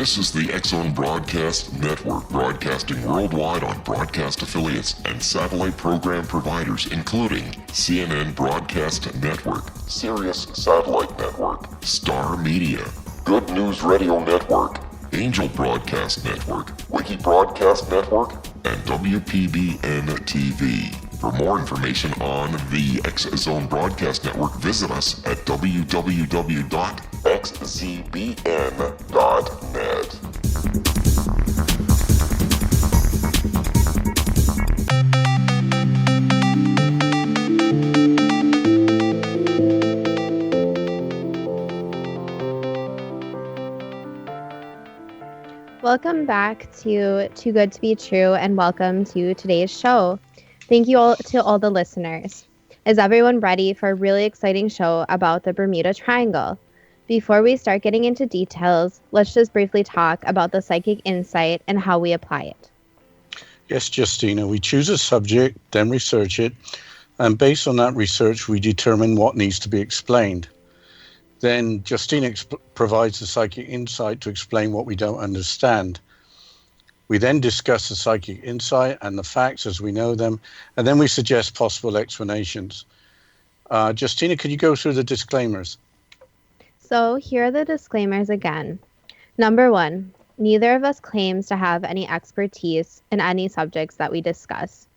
This is the X-Zone Broadcast Network, broadcasting worldwide on broadcast affiliates and satellite program providers, including CNN Broadcast Network, Sirius Satellite Network, Star Media, Good News Radio Network, Angel Broadcast Network, Wiki Broadcast Network, and WPBN TV. For more information on the X-Zone Broadcast Network, visit us at www.xzbn.net. Welcome back to Too Good to Be True, and welcome to today's show. Thank you all to all the listeners. Is everyone ready for a really exciting show about the Bermuda Triangle? Before we start getting into details, let's just briefly talk about the psychic insight and how we apply it. Yes, Justina, we choose a subject, then research it, and based on that research, we determine what needs to be explained. Then Justina provides the psychic insight to explain what we don't understand. We then discuss the psychic insight and the facts as we know them, and then we suggest possible explanations. Justina, could you go through the disclaimers? So here are the disclaimers again. Number 1, neither of us claims to have any expertise in any subjects that we discuss.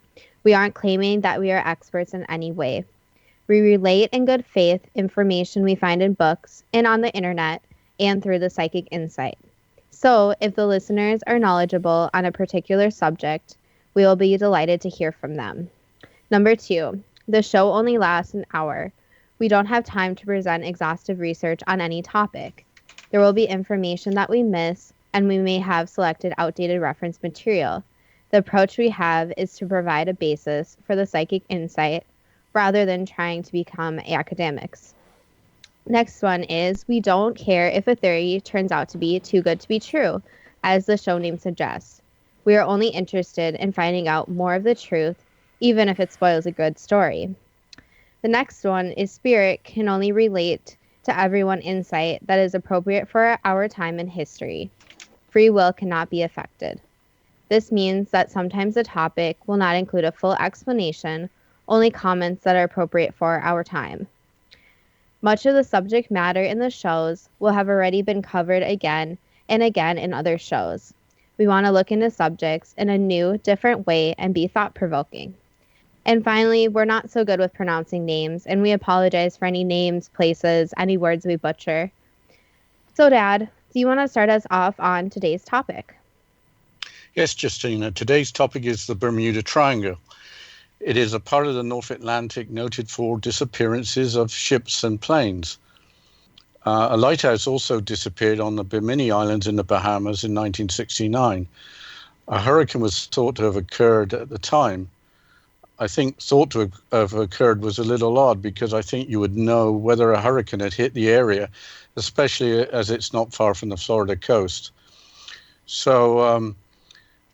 We aren't claiming that we are experts in any way. We relate in good faith information we find in books and on the internet and through the psychic insight. So if the listeners are knowledgeable on a particular subject, we will be delighted to hear from them. Number 2, the show only lasts an hour. We don't have time to present exhaustive research on any topic. There will be information that we miss, and we may have selected outdated reference material. The approach we have is to provide a basis for the psychic insight rather than trying to become academics. Next one is, we don't care if a theory turns out to be too good to be true, as the show name suggests. We are only interested in finding out more of the truth, even if it spoils a good story. The next one is, spirit can only relate to everyone insight that is appropriate for our time in history. Free will cannot be affected. This means that sometimes the topic will not include a full explanation, only comments that are appropriate for our time. Much of the subject matter in the shows will have already been covered again and again in other shows. We want to look into subjects in a new, different way and be thought-provoking. And finally, we're not so good with pronouncing names, and we apologize for any names, places, any words we butcher. So, Dad, do you want to start us off on today's topic? Yes, Justina. Today's topic is the Bermuda Triangle. It is a part of the North Atlantic noted for disappearances of ships and planes. A lighthouse also disappeared on the Bimini Islands in the Bahamas in 1969. A hurricane was thought to have occurred at the time. I think thought to have occurred was a little odd, because I think you would know whether a hurricane had hit the area, especially as it's not far from the Florida coast. So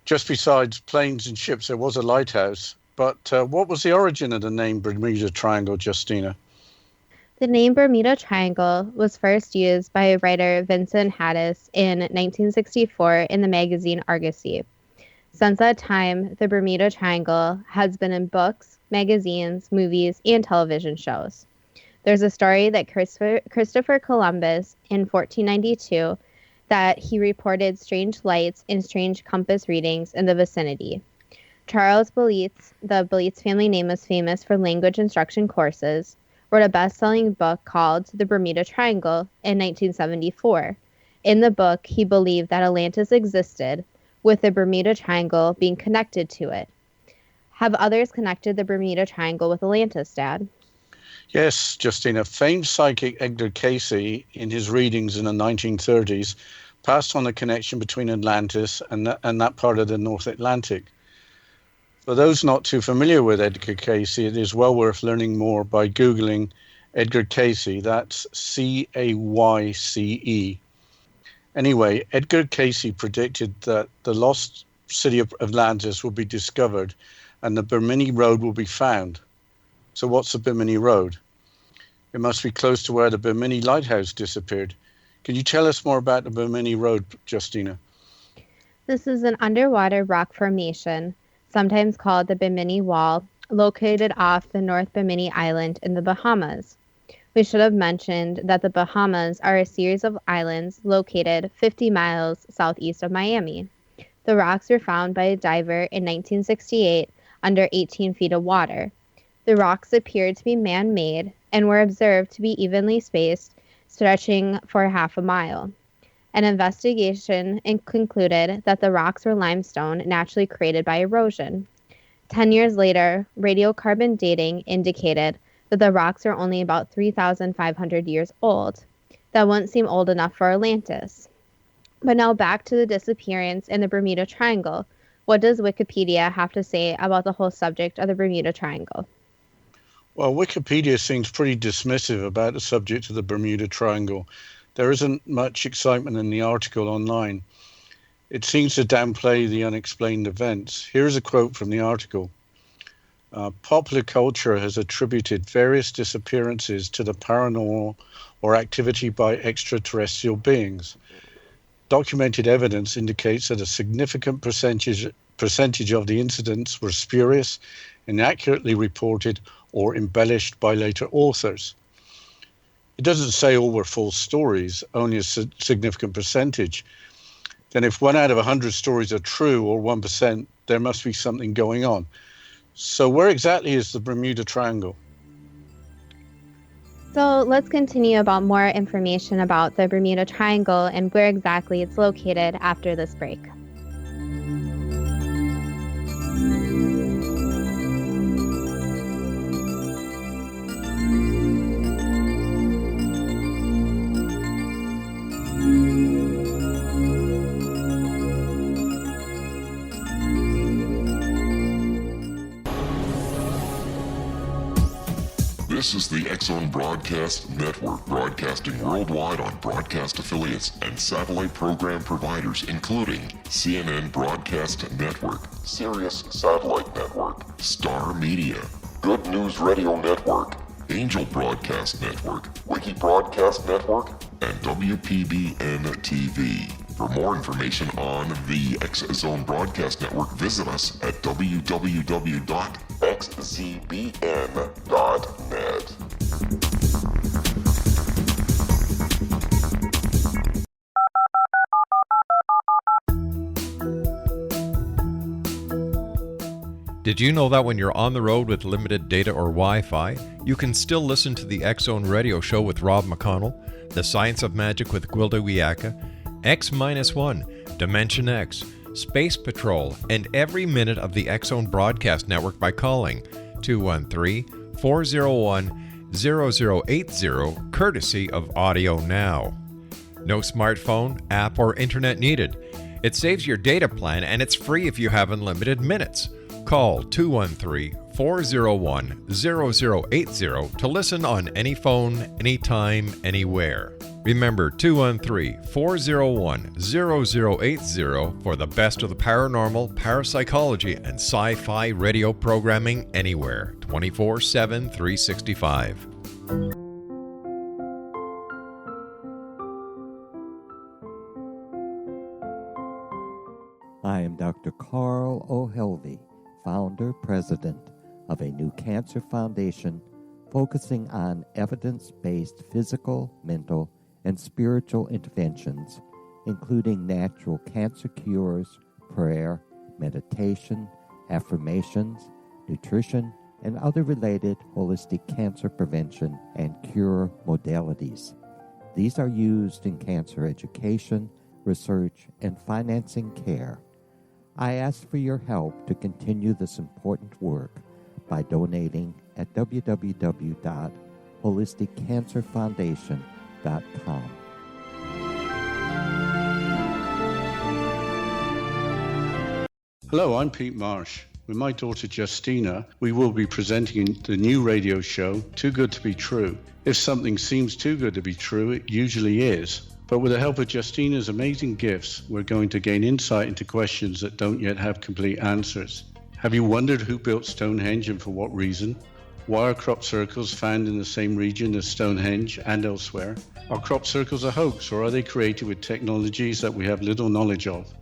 just besides planes and ships, there was a lighthouse. But what was the origin of the name Bermuda Triangle, Justina? The name Bermuda Triangle was first used by writer Vincent Haddish in 1964 in the magazine Argosy. Since that time, the Bermuda Triangle has been in books, magazines, movies, and television shows. There's a story that Christopher Columbus in 1492 that he reported strange lights and strange compass readings in the vicinity. Charles Belitz, the Belitz family name is famous for language instruction courses, wrote a best-selling book called The Bermuda Triangle in 1974. In the book, he believed that Atlantis existed, with the Bermuda Triangle being connected to it. Have others connected the Bermuda Triangle with Atlantis, Dad? Yes, Justina. Famed psychic Edgar Cayce, in his readings in the 1930s, passed on the connection between Atlantis and that part of the North Atlantic. For those not too familiar with Edgar Cayce, it is well worth learning more by Googling Edgar Cayce. That's Cayce. Anyway, Edgar Cayce predicted that the lost city of Atlantis will be discovered and the Bimini Road will be found. So what's the Bimini Road? It must be close to where the Bimini lighthouse disappeared. Can you tell us more about the Bimini Road, Justina? This is an underwater rock formation, sometimes called the Bimini Wall, located off the North Bimini Island in the Bahamas. We should have mentioned that the Bahamas are a series of islands located 50 miles southeast of Miami. The rocks were found by a diver in 1968 under 18 feet of water. The rocks appeared to be man-made and were observed to be evenly spaced, stretching for half a mile. An investigation concluded that the rocks were limestone naturally created by erosion. 10 years later, radiocarbon dating indicated that the rocks are only about 3,500 years old. That wouldn't seem old enough for Atlantis. But now back to the disappearance in the Bermuda Triangle. What does Wikipedia have to say about the whole subject of the Bermuda Triangle? Well, Wikipedia seems pretty dismissive about the subject of the Bermuda Triangle. There isn't much excitement in the article online. It seems to downplay the unexplained events. Here's a quote from the article. Popular culture has attributed various disappearances to the paranormal or activity by extraterrestrial beings. Documented evidence indicates that a significant percentage of the incidents were spurious, inaccurately reported, or embellished by later authors. It doesn't say all were false stories, only a significant percentage. Then if 1 out of 100 stories are true, or 1%, there must be something going on. So where exactly is the Bermuda Triangle? So let's continue about more information about the Bermuda Triangle and where exactly it's located after this break. This is the X-Zone Broadcast Network, broadcasting worldwide on broadcast affiliates and satellite program providers, including CNN Broadcast Network, Sirius Satellite Network, Star Media, Good News Radio Network, Angel Broadcast Network, Wiki Broadcast Network, and WPBN TV. For more information on the X-Zone Broadcast Network, visit us at www.xzbn.net. Did you know that when you're on the road with limited data or Wi-Fi, you can still listen to the X-Zone Radio Show with Rob McConnell, The Science of Magic with Gwilda Wiyaka, X-1, Dimension X, Space Patrol, and every minute of the X-Zone Broadcast Network by calling 213-401-0080, courtesy of Audio Now. No smartphone, app, or internet needed. It saves your data plan and it's free if you have unlimited minutes. Call 213-401-0080 to listen on any phone, anytime, anywhere. Remember 213-401-0080 for the best of the paranormal, parapsychology, and sci-fi radio programming anywhere, 24/7, 365. I am Dr. Carl O'Helvey, founder, president of a new cancer foundation focusing on evidence-based physical, mental, and spiritual interventions, including natural cancer cures, prayer, meditation, affirmations, nutrition, and other related holistic cancer prevention and cure modalities. These are used in cancer education, research, and financing care. I ask for your help to continue this important work by donating at www.holisticcancerfoundation.com. Hello, I'm Pete Marsh. With my daughter Justina, we will be presenting the new radio show, Too Good to Be True. If something seems too good to be true, it usually is. But with the help of Justina's amazing gifts, we're going to gain insight into questions that don't yet have complete answers. Have you wondered who built Stonehenge and for what reason? Why are crop circles found in the same region as Stonehenge and elsewhere? Are crop circles a hoax, or are they created with technologies that we have little knowledge of?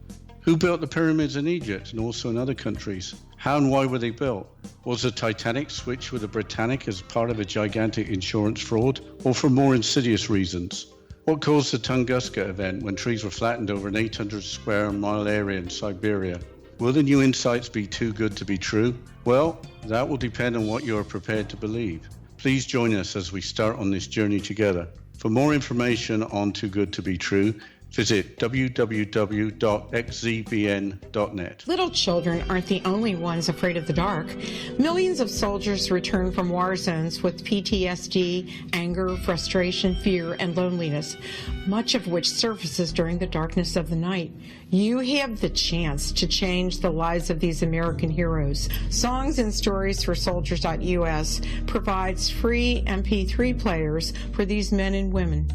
Who built the pyramids in Egypt and also in other countries? How and why were they built? Was the Titanic switched with the Britannic as part of a gigantic insurance fraud, or for more insidious reasons? What caused the Tunguska event when trees were flattened over an 800 square mile area in Siberia? Will the new insights be too good to be true? Well, that will depend on what you are prepared to believe. Please join us as we start on this journey together. For more information on Too Good to Be True, visit www.xzbn.net. Little children aren't the only ones afraid of the dark. Millions of soldiers return from war zones with PTSD, anger, frustration, fear, and loneliness, much of which surfaces during the darkness of the night. You have the chance to change the lives of these American heroes. Songs and Stories for Soldiers.us provides free MP3 players for these men and women.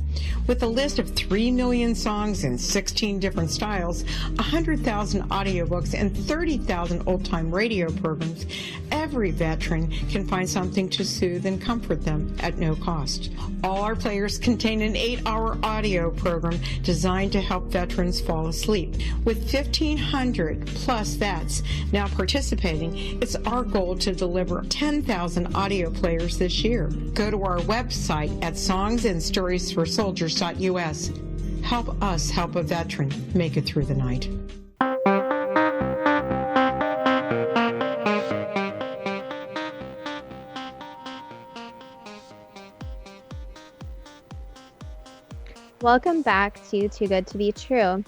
With a list of 3 million songs in 16 different styles, 100,000 audiobooks, and 30,000 old-time radio programs, every veteran can find something to soothe and comfort them at no cost. All our players contain an 8-hour audio program designed to help veterans fall asleep. With 1,500 plus vets now participating, it's our goal to deliver 10,000 audio players this year. Go to our website at songsandstoriesforsoldiers.us. Help us help a veteran make it through the night. Welcome back to Too Good to Be True.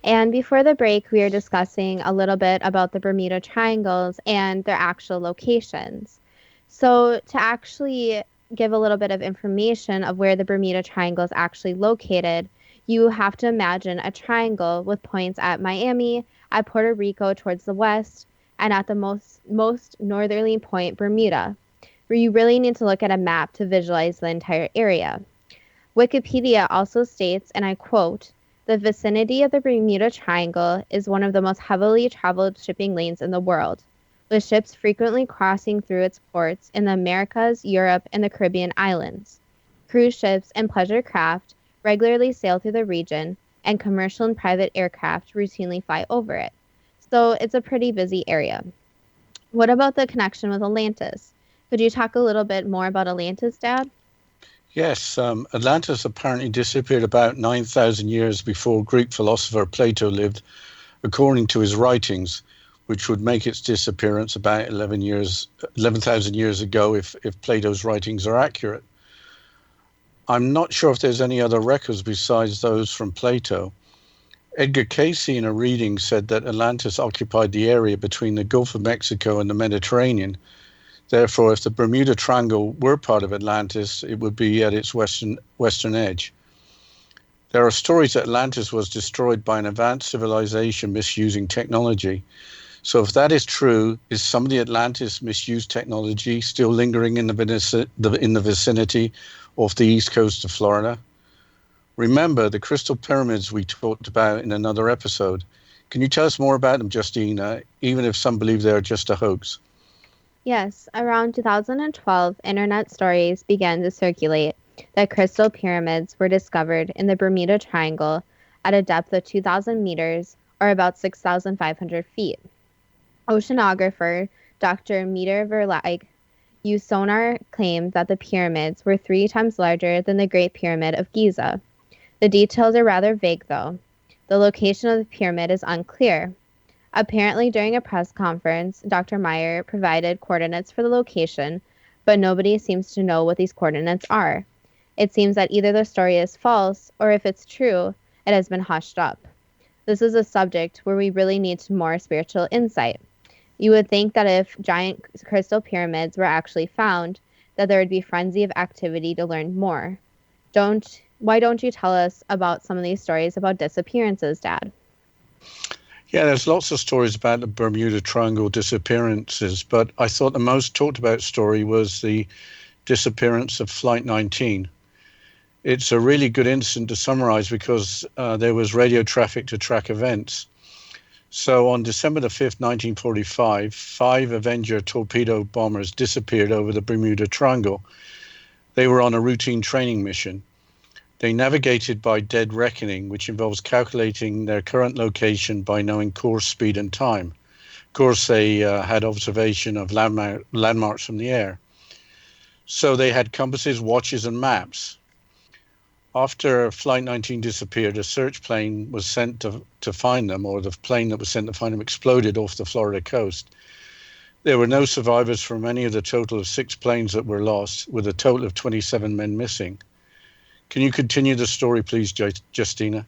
And before the break, we were discussing a little bit about the Bermuda Triangles and their actual locations. So to actually give a little bit of information of where the Bermuda Triangle is actually located, you have to imagine a triangle with points at Miami, at Puerto Rico towards the west, and at the most northerly point, Bermuda, where you really need to look at a map to visualize the entire area. Wikipedia also states, and I quote, "The vicinity of the Bermuda Triangle is one of the most heavily traveled shipping lanes in the world, with ships frequently crossing through its ports in the Americas, Europe, and the Caribbean islands. Cruise ships and pleasure craft regularly sail through the region, and commercial and private aircraft routinely fly over it. So it's a pretty busy area." What about the connection with Atlantis? Could you talk a little bit more about Atlantis, Dad? Yes, Atlantis apparently disappeared about 9,000 years before Greek philosopher Plato lived, according to his writings, which would make its disappearance about 11,000 years ago if Plato's writings are accurate. I'm not sure if there's any other records besides those from Plato. Edgar Casey, in a reading, said that Atlantis occupied the area between the Gulf of Mexico and the Mediterranean. Therefore, if the Bermuda Triangle were part of Atlantis, it would be at its western edge. There are stories that Atlantis was destroyed by an advanced civilization misusing technology. So if that is true, is some of the Atlantis misused technology still lingering in the vicinity off the east coast of Florida? Remember the crystal pyramids we talked about in another episode. Can you tell us more about them, Justina, even if some believe they're just a hoax? Yes, around 2012, internet stories began to circulate that crystal pyramids were discovered in the Bermuda Triangle at a depth of 2,000 meters, or about 6,500 feet. Oceanographer Dr. Meter Verlag used sonar claimed that the pyramids were 3 times larger than the Great Pyramid of Giza. The details are rather vague, though. The location of the pyramid is unclear. Apparently, during a press conference, Dr. Meyer provided coordinates for the location, but nobody seems to know what these coordinates are. It seems that either the story is false, or if it's true, it has been hushed up. This is a subject where we really need more spiritual insight. You would think that if giant crystal pyramids were actually found, that there would be frenzy of activity to learn more. Why don't you tell us about some of these stories about disappearances, Dad? Yeah, there's lots of stories about the Bermuda Triangle disappearances, but I thought the most talked about story was the disappearance of Flight 19. It's a really good incident to summarize because there was radio traffic to track events. So on December the 5th, 1945, 5 Avenger torpedo bombers disappeared over the Bermuda Triangle. They were on a routine training mission. They navigated by dead reckoning, which involves calculating their current location by knowing course, speed, and time. Of course, they had observation of landmarks from the air. So they had compasses, watches, and maps. After Flight 19 disappeared, a search plane was sent to find them, or the plane that was sent to find them exploded off the Florida coast. There were no survivors from any of the total of 6 planes that were lost, with a total of 27 men missing. Can you continue the story, please, Justina?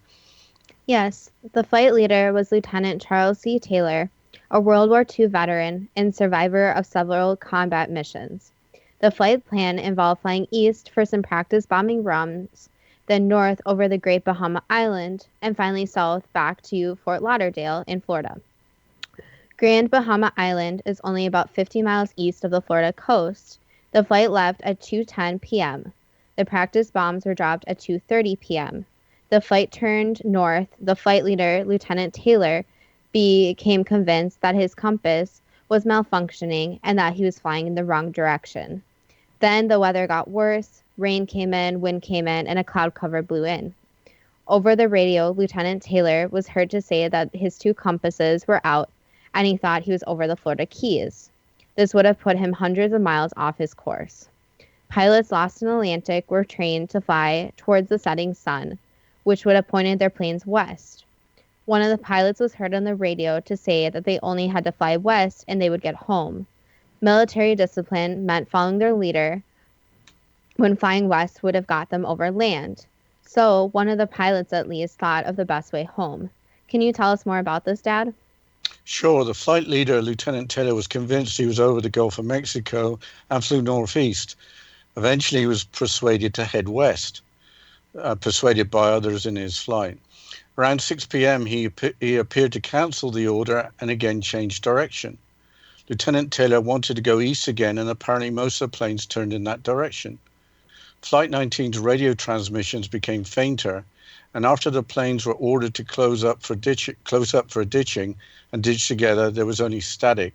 Yes, the flight leader was Lieutenant Charles C. Taylor, a World War II veteran and survivor of several combat missions. The flight plan involved flying east for some practice bombing runs, then north over the Great Bahama Island, and finally south back to Fort Lauderdale in Florida. Grand Bahama Island is only about 50 miles east of the Florida coast. The flight left at 2:10 p.m. The practice bombs were dropped at 2:30 p.m. The flight turned north. The flight leader, Lieutenant Taylor, became convinced that his compass was malfunctioning and that he was flying in the wrong direction. Then the weather got worse. Rain came in, wind came in, and a cloud cover blew in. Over the radio, Lieutenant Taylor was heard to say that his 2 compasses were out and he thought he was over the Florida Keys. This would have put him hundreds of miles off his course. Pilots lost in the Atlantic were trained to fly towards the setting sun, which would have pointed their planes west. One of the pilots was heard on the radio to say that they only had to fly west and they would get home. Military discipline meant following their leader when flying west would have got them over land. So one of the pilots at least thought of the best way home. Can you tell us more about this, Dad? Sure. The flight leader, Lieutenant Taylor, was convinced he was over the Gulf of Mexico and flew northeast. Eventually, he was persuaded to head west, persuaded by others in his flight. Around 6 p.m., he appeared to cancel the order and again changed direction. Lieutenant Taylor wanted to go east again, and apparently most of the planes turned in that direction. Flight 19's radio transmissions became fainter, and after the planes were ordered to close up for ditching and ditch together, there was only static.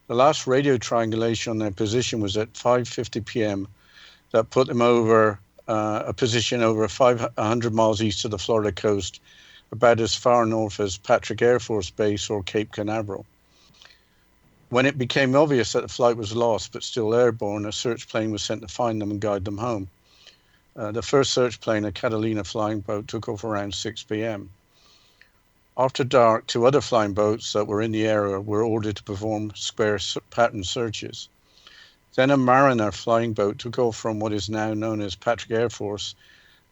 The last radio triangulation on their position was at 5:50 p.m. That put them over a position over 100 miles east of the Florida coast, about as far north as Patrick Air Force Base or Cape Canaveral. When it became obvious that the flight was lost but still airborne, a search plane was sent to find them and guide them home. The first search plane, a Catalina flying boat, took off around 6 p.m. After dark, 2 other flying boats that were in the area were ordered to perform square pattern searches. Then a Mariner flying boat took off from what is now known as Patrick Air Force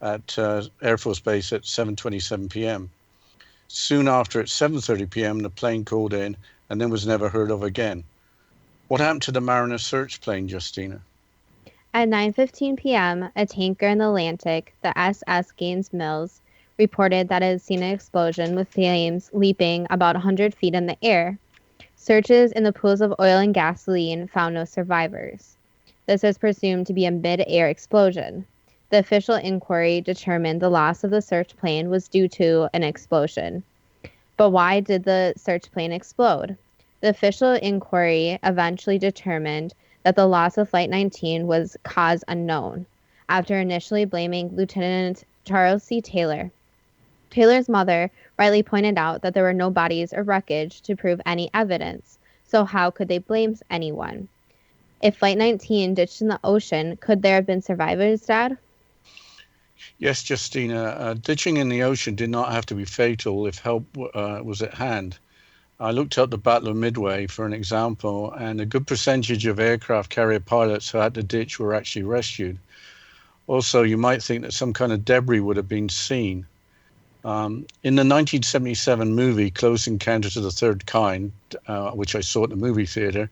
at Air Force Base at 7:27 p.m. Soon after, at 7:30 p.m., the plane called in and then was never heard of again. What happened to the Mariner search plane, Justina? At 9:15 p.m., a tanker in the Atlantic, the SS Gaines Mills, reported that it had seen an explosion with flames leaping about 100 feet in the air. Searches in the pools of oil and gasoline found no survivors. This is presumed to be a mid-air explosion. The official inquiry determined the loss of the search plane was due to an explosion. But why did the search plane explode? The official inquiry eventually determined that the loss of Flight 19 was cause unknown, after initially blaming Lieutenant Charles C. Taylor. Taylor's mother rightly pointed out that there were no bodies or wreckage to prove any evidence, so how could they blame anyone? If Flight 19 ditched in the ocean, could there have been survivors, Dad? Yes, Justina. Ditching in the ocean did not have to be fatal if help was at hand. I looked up the Battle of Midway for an example, and a good percentage of aircraft carrier pilots who had to ditch were actually rescued. Also, you might think that some kind of debris would have been seen. In the 1977 movie Close Encounters of the Third Kind, which I saw at the movie theater,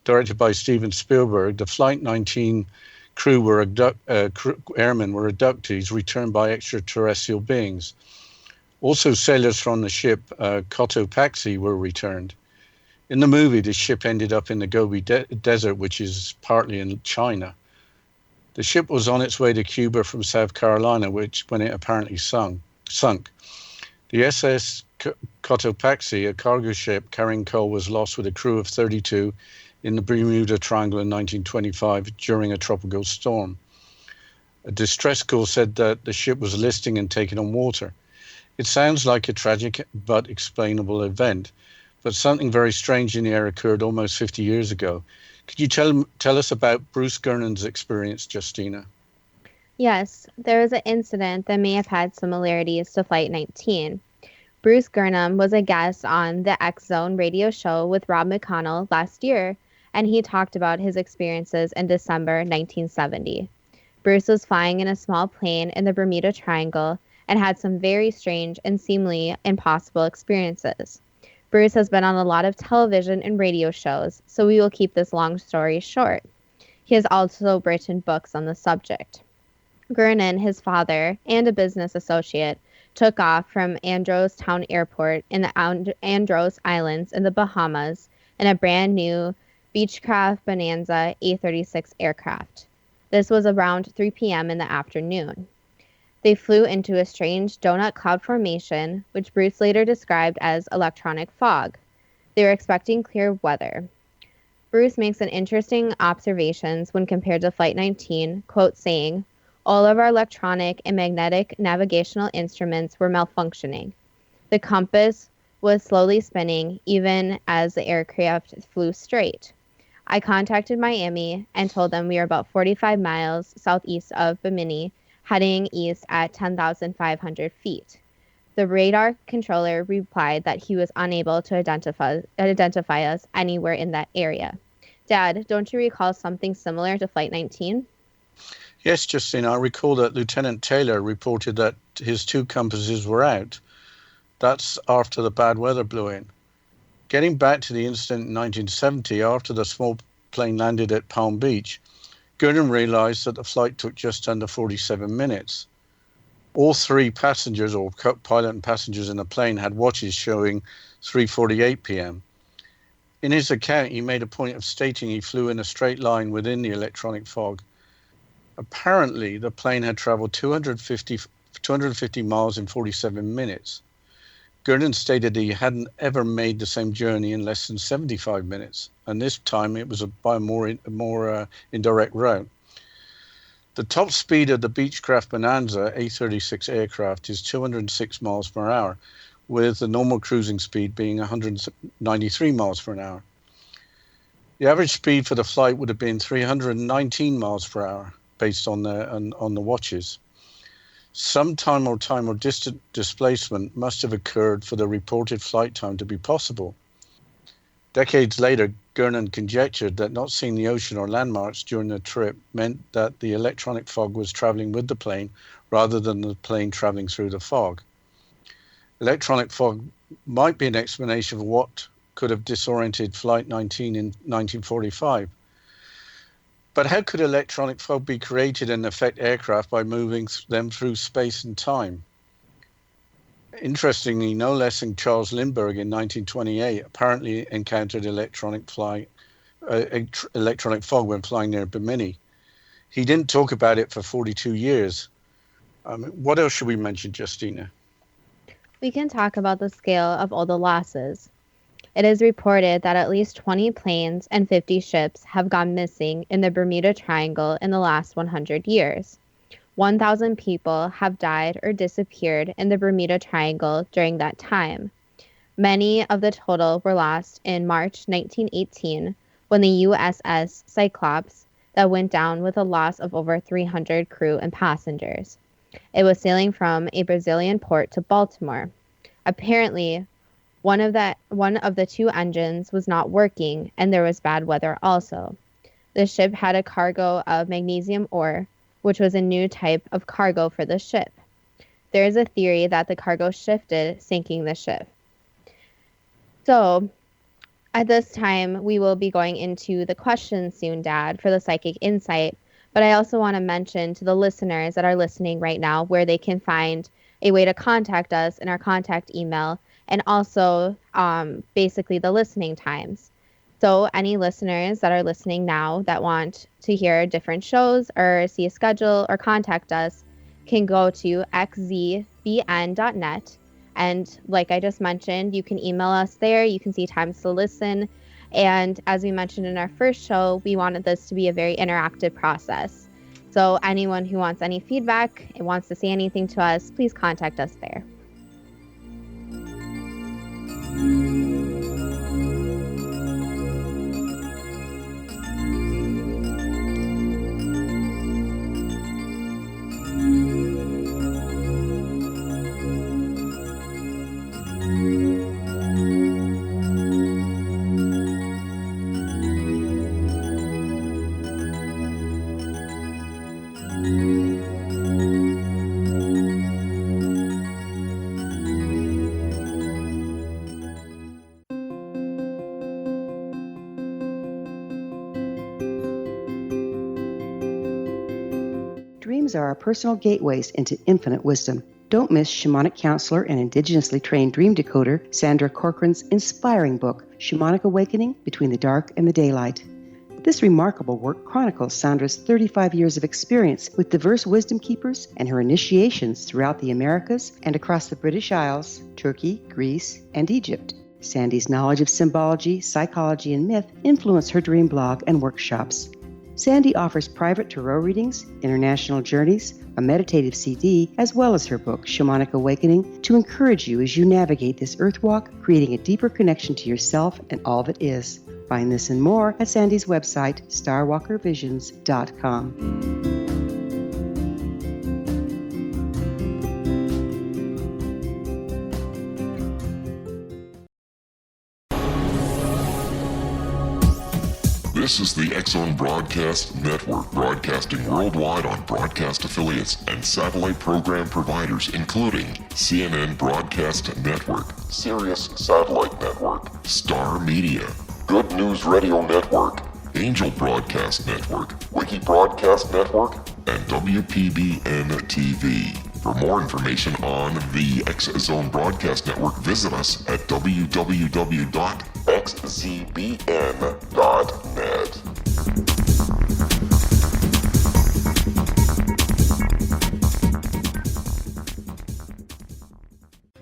directed by Steven Spielberg, the Flight 19 airmen were abductees returned by extraterrestrial beings. Also, sailors from the ship Cotopaxi were returned. In the movie, the ship ended up in the Gobi Desert, which is partly in China. The ship was on its way to Cuba from South Carolina, when it apparently sunk. The SS Cotopaxi, a cargo ship carrying coal was lost with a crew of 32 in the Bermuda Triangle in 1925 during a tropical storm. A distress call said that the ship was listing and taking on water. It sounds like a tragic but explainable event, but something very strange in the air occurred almost 50 years ago. Could you tell us about Bruce Gernon's experience, Justina? Yes, there was an incident that may have had similarities to Flight 19. Bruce Gernon was a guest on the X Zone radio show with Rob McConnell last year, and he talked about his experiences in December 1970. Bruce was flying in a small plane in the Bermuda Triangle and had some very strange and seemingly impossible experiences. Bruce has been on a lot of television and radio shows, so we will keep this long story short. He has also written books on the subject. Gernon, his father, and a business associate took off from Andros Town Airport in the Andros Islands in the Bahamas in a brand new Beechcraft Bonanza A-36 aircraft. This was around 3 p.m. in the afternoon. They flew into a strange donut cloud formation, which Bruce later described as electronic fog. They were expecting clear weather. Bruce makes an interesting observations when compared to Flight 19, quote saying, "All of our electronic and magnetic navigational instruments were malfunctioning. The compass was slowly spinning even as the aircraft flew straight. I contacted Miami and told them we were about 45 miles southeast of Bimini, heading east at 10,500 feet. The radar controller replied that he was unable to identify us anywhere in that area. Dad, don't you recall something similar to Flight 19? Yes, Justina, I recall that Lieutenant Taylor reported that his 2 compasses were out. That's after the bad weather blew in. Getting back to the incident in 1970, after the small plane landed at Palm Beach, Gurdon realized that the flight took just under 47 minutes. All 3 passengers, or pilot and passengers in the plane, had watches showing 3:48 p.m. In his account, he made a point of stating he flew in a straight line within the electronic fog. Apparently, the plane had traveled 250 miles in 47 minutes. Gurdon stated he hadn't ever made the same journey in less than 75 minutes, and this time it was by a more indirect route. The top speed of the Beechcraft Bonanza A-36 aircraft is 206 miles per hour, with the normal cruising speed being 193 miles per hour. The average speed for the flight would have been 319 miles per hour, based on the watches. Some time or distant displacement must have occurred for the reported flight time to be possible. Decades later, Gurnon conjectured that not seeing the ocean or landmarks during the trip meant that the electronic fog was traveling with the plane rather than the plane traveling through the fog. Electronic fog might be an explanation for what could have disoriented Flight 19 in 1945. But how could electronic fog be created and affect aircraft by moving them through space and time? Interestingly, no less than Charles Lindbergh in 1928 apparently encountered electronic fog when flying near Bimini. He didn't talk about it for 42 years. What else should we mention, Justina? We can talk about the scale of all the losses. It is reported that at least 20 planes and 50 ships have gone missing in the Bermuda Triangle in the last 100 years. 1,000 people have died or disappeared in the Bermuda Triangle during that time. Many of the total were lost in March 1918 when the USS Cyclops that went down with a loss of over 300 crew and passengers. It was sailing from a Brazilian port to Baltimore. Apparently, one of the 2 engines was not working, and there was bad weather also. The ship had a cargo of magnesium ore, which was a new type of cargo for the ship. There is a theory that the cargo shifted, sinking the ship. So, at this time, we will be going into the questions soon, Dad, for the psychic insight. But I also want to mention to the listeners that are listening right now where they can find a way to contact us in our contact email, and also basically the listening times. So any listeners that are listening now that want to hear different shows or see a schedule or contact us can go to xzbn.net And like I just mentioned, you can email us there. You can see times to listen. And as we mentioned in our first show, we wanted this to be a very interactive process. So anyone who wants any feedback and wants to say anything to us, please contact us there. Dreams are our personal gateways into infinite wisdom. Don't miss shamanic counselor and indigenously trained dream decoder Sandra Corcoran's inspiring book, Shamanic Awakening Between the Dark and the Daylight. This remarkable work chronicles Sandra's 35 years of experience with diverse wisdom keepers and her initiations throughout the Americas and across the British Isles, Turkey, Greece, and Egypt. Sandy's knowledge of symbology, psychology, and myth influence her dream blog and workshops. Sandy offers private tarot readings, international journeys, a meditative CD, as well as her book, Shamanic Awakening, to encourage you as you navigate this earth walk, creating a deeper connection to yourself and all that is. Find this and more at Sandy's website, starwalkervisions.com. This is the X-Zone Broadcast Network, broadcasting worldwide on broadcast affiliates and satellite program providers, including CNN Broadcast Network, Sirius Satellite Network, Star Media, Good News Radio Network, Angel Broadcast Network, Wiki Broadcast Network, and WPBN TV. For more information on the X-Zone Broadcast Network, visit us at www.xzbn.net.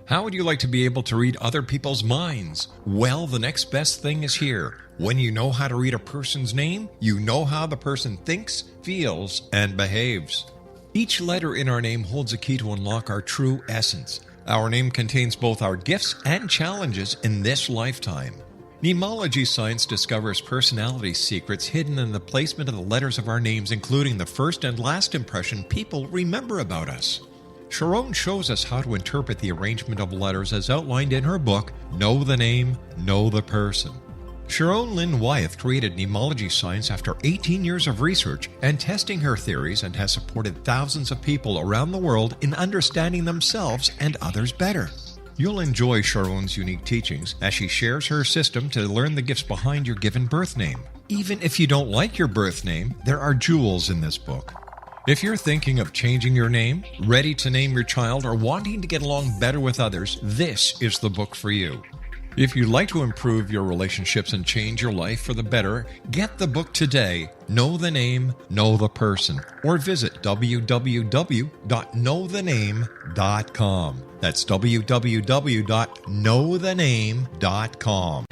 How would you like to be able to read other people's minds? Well, the next best thing is here. When you know how to read a person's name, you know how the person thinks, feels, and behaves. Each letter in our name holds a key to unlock our true essence. Our name contains both our gifts and challenges in this lifetime. Mnemology science discovers personality secrets hidden in the placement of the letters of our names, including the first and last impression people remember about us. Sharon shows us how to interpret the arrangement of letters as outlined in her book, Know the Name, Know the Person. Sharon Lynn Wyeth created mnemology science after 18 years of research and testing her theories, and has supported thousands of people around the world in understanding themselves and others better. You'll enjoy Sharon's unique teachings as she shares her system to learn the gifts behind your given birth name. Even if you don't like your birth name, there are jewels in this book. If you're thinking of changing your name, ready to name your child, or wanting to get along better with others, this is the book for you. If you'd like to improve your relationships and change your life for the better, get the book today, Know the Name, Know the Person, or visit www.knowthename.com. That's www.knowthename.com.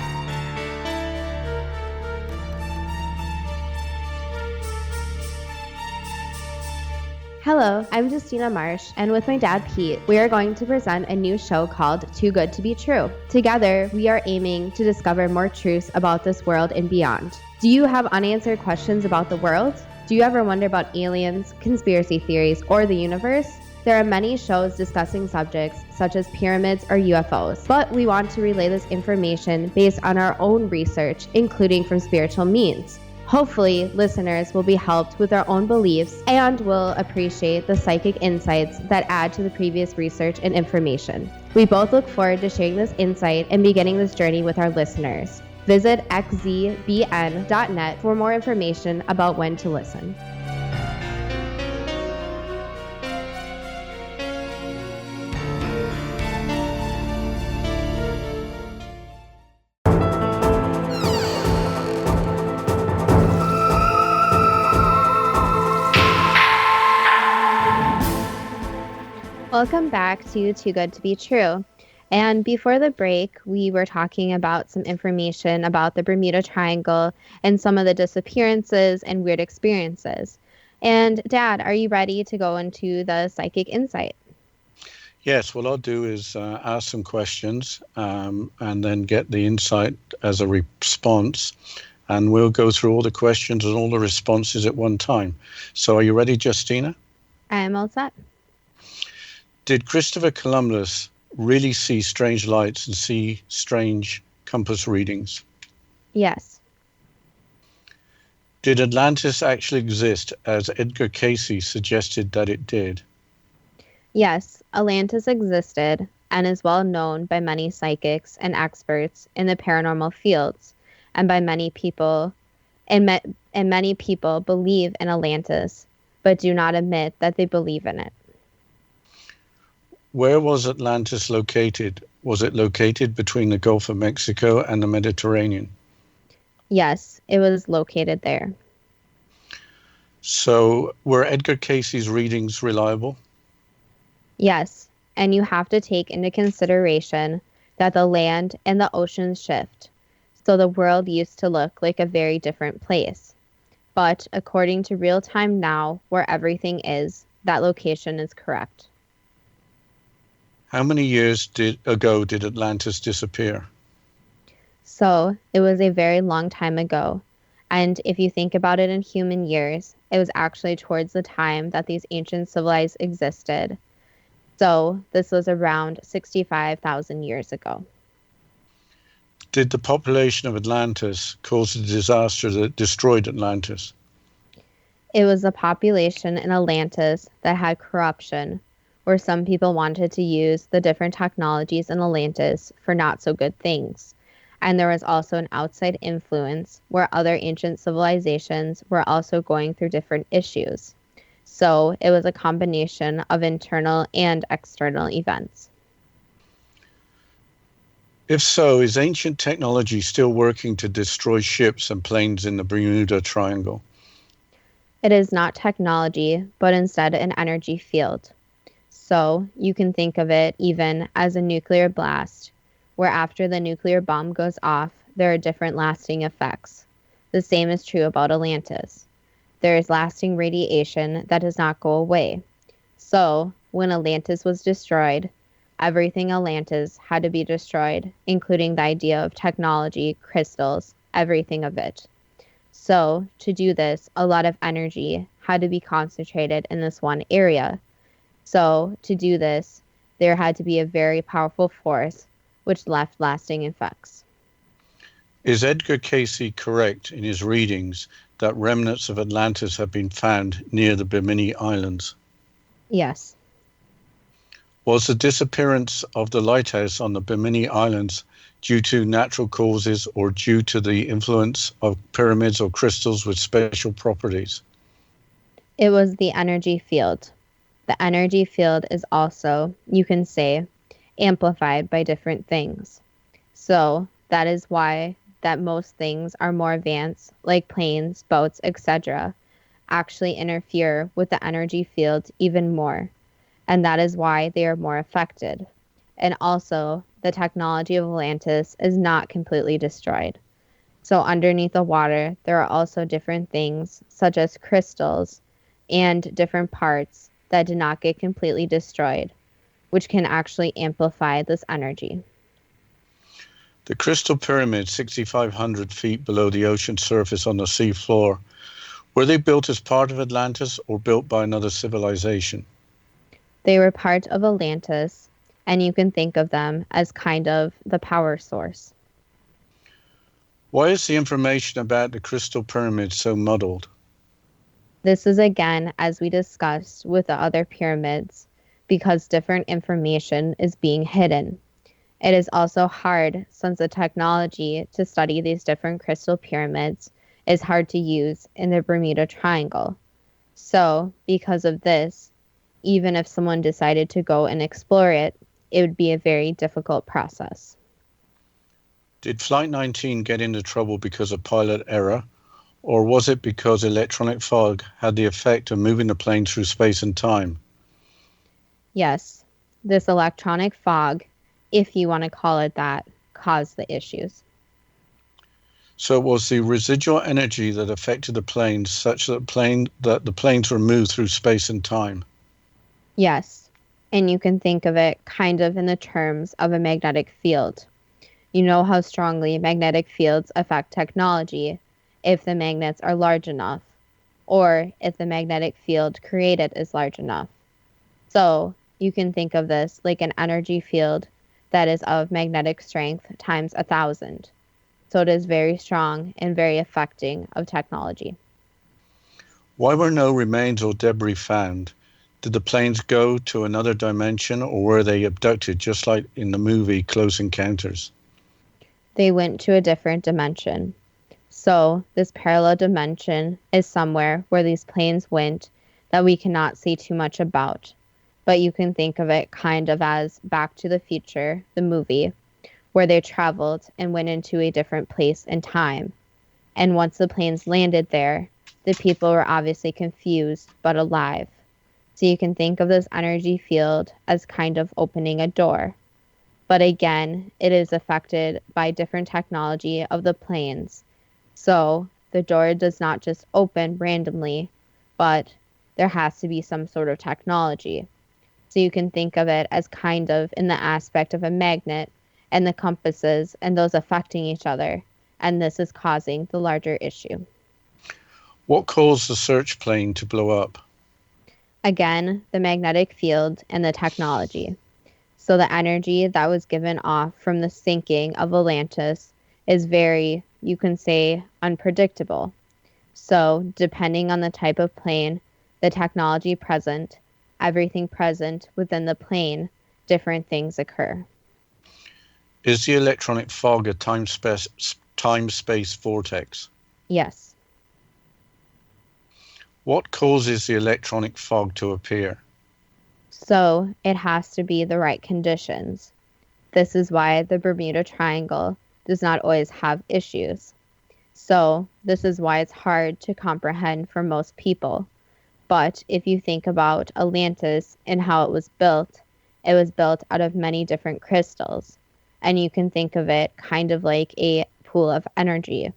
Hello, I'm Justina Marsh, and with my dad Pete, we are going to present a new show called Too Good to Be True. Together, we are aiming to discover more truths about this world and beyond. Do you have unanswered questions about the world? Do you ever wonder about aliens, conspiracy theories, or the universe? There are many shows discussing subjects such as pyramids or UFOs, but we want to relay this information based on our own research, including from spiritual means. Hopefully, listeners will be helped with their own beliefs and will appreciate the psychic insights that add to the previous research and information. We both look forward to sharing this insight and beginning this journey with our listeners. Visit xzbn.net for more information about when to listen. Welcome back to Too Good to Be True. And before the break, we were talking about some information about the Bermuda Triangle and some of the disappearances and weird experiences. And Dad, are you ready to go into the psychic insight? Yes, what I'll do is ask some questions and then get the insight as a response. And we'll go through all the questions and all the responses at one time. So are you ready, Justina? I am all set. Did Christopher Columbus really see strange lights and see strange compass readings? Yes. Did Atlantis actually exist as Edgar Cayce suggested that it did? Yes, Atlantis existed and is well known by many psychics and experts in the paranormal fields, and by many people, and many people believe in Atlantis, but do not admit that they believe in it. Where was Atlantis located? Was it located between the Gulf of Mexico and the Mediterranean? Yes, it was located there. So were Edgar Cayce's readings reliable? Yes, and you have to take into consideration that the land and the oceans shift, so the world used to look like a very different place. But according to real time now, where everything is, that location is correct. How many years ago did Atlantis disappear? So it was a very long time ago. And if you think about it in human years, it was actually towards the time that these ancient civilizations existed. So this was around 65,000 years ago. Did the population of Atlantis cause the disaster that destroyed Atlantis? It was the population in Atlantis that had corruption, where some people wanted to use the different technologies in Atlantis for not so good things. And there was also an outside influence where other ancient civilizations were also going through different issues. So it was a combination of internal and external events. If so, is ancient technology still working to destroy ships and planes in the Bermuda Triangle? It is not technology, but instead an energy field. So you can think of it even as a nuclear blast, where after the nuclear bomb goes off, there are different lasting effects. The same is true about Atlantis. There is lasting radiation that does not go away. So when Atlantis was destroyed, everything Atlantis had to be destroyed, including the idea of technology, crystals, everything of it. So to do this, a lot of energy had to be concentrated in this one area. So to do this, there had to be a very powerful force which left lasting effects. Is Edgar Cayce correct in his readings that remnants of Atlantis have been found near the Bimini Islands? Yes. Was the disappearance of the lighthouse on the Bimini Islands due to natural causes or due to the influence of pyramids or crystals with special properties? It was the energy field. The energy field is also, you can say, amplified by different things. So that is why that most things are more advanced, like planes, boats, etc., actually interfere with the energy field even more. And that is why they are more affected. And also, the technology of Atlantis is not completely destroyed. So underneath the water, there are also different things, such as crystals and different parts that did not get completely destroyed, which can actually amplify this energy. The crystal pyramids, 6,500 feet below the ocean surface on the sea floor, were they built as part of Atlantis or built by another civilization? They were part of Atlantis, and you can think of them as kind of the power source. Why is the information about the crystal pyramids so muddled? This is again, as we discussed with the other pyramids, because different information is being hidden. It is also hard since the technology to study these different crystal pyramids is hard to use in the Bermuda Triangle. So, because of this, even if someone decided to go and explore it, it would be a very difficult process. Did Flight 19 get into trouble because of pilot error, or was it because electronic fog had the effect of moving the plane through space and time? Yes, this electronic fog if you want to call it that, caused the issues. So it was the residual energy that affected the planes such that the planes were moved through space and time. Yes, and you can think of it kind of in the terms of a magnetic field. You know how strongly magnetic fields affect technology if the magnets are large enough, or if the magnetic field created is large enough. So you can think of this like an energy field that is of magnetic strength times 1,000. So it is very strong and very affecting of technology. Why were no remains or debris found? Did the planes go to another dimension, or were they abducted just like in the movie Close Encounters? They went to a different dimension. So this parallel dimension is somewhere where these planes went that we cannot see too much about. But you can think of it kind of as Back to the Future, the movie, where they traveled and went into a different place and time. And once the planes landed there, the people were obviously confused but alive. So you can think of this energy field as kind of opening a door. But again, it is affected by different technology of the planes. So the door does not just open randomly, but there has to be some sort of technology. So you can think of it as kind of in the aspect of a magnet and the compasses and those affecting each other. And this is causing the larger issue. What caused the search plane to blow up? Again, the magnetic field and the technology. So the energy that was given off from the sinking of Atlantis is very, you can say, unpredictable. So depending on the type of plane, the technology present, everything present within the plane, different things occur. Is the electronic fog a time-space vortex? Yes. What causes the electronic fog to appear? So it has to be the right conditions. This is why the Bermuda Triangle does not always have issues. So this is why it's hard to comprehend for most people. But if you think about Atlantis and how it was built out of many different crystals. And you can think of it kind of like a pool of energy.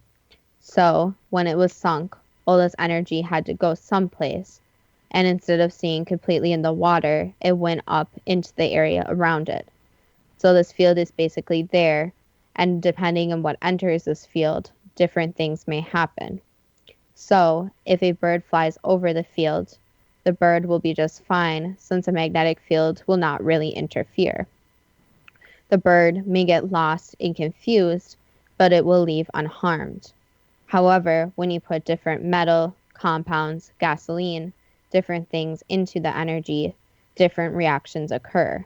So when it was sunk, all this energy had to go someplace. And instead of staying completely in the water, it went up into the area around it. So this field is basically there, and depending on what enters this field, different things may happen. So if a bird flies over the field, the bird will be just fine since a magnetic field will not really interfere. The bird may get lost and confused, but it will leave unharmed. However, when you put different metal, compounds, gasoline, different things into the energy, different reactions occur.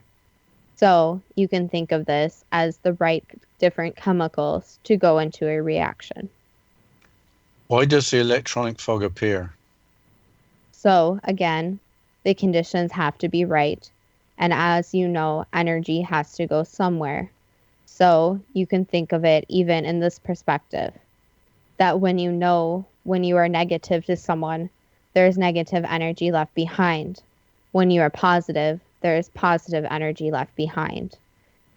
So you can think of this as the right different chemicals to go into a reaction. Why does the electronic fog appear? So again, the conditions have to be right. And as you know, energy has to go somewhere. So you can think of it even in this perspective, that when you are negative to someone, there is negative energy left behind. When you are positive, there is positive energy left behind.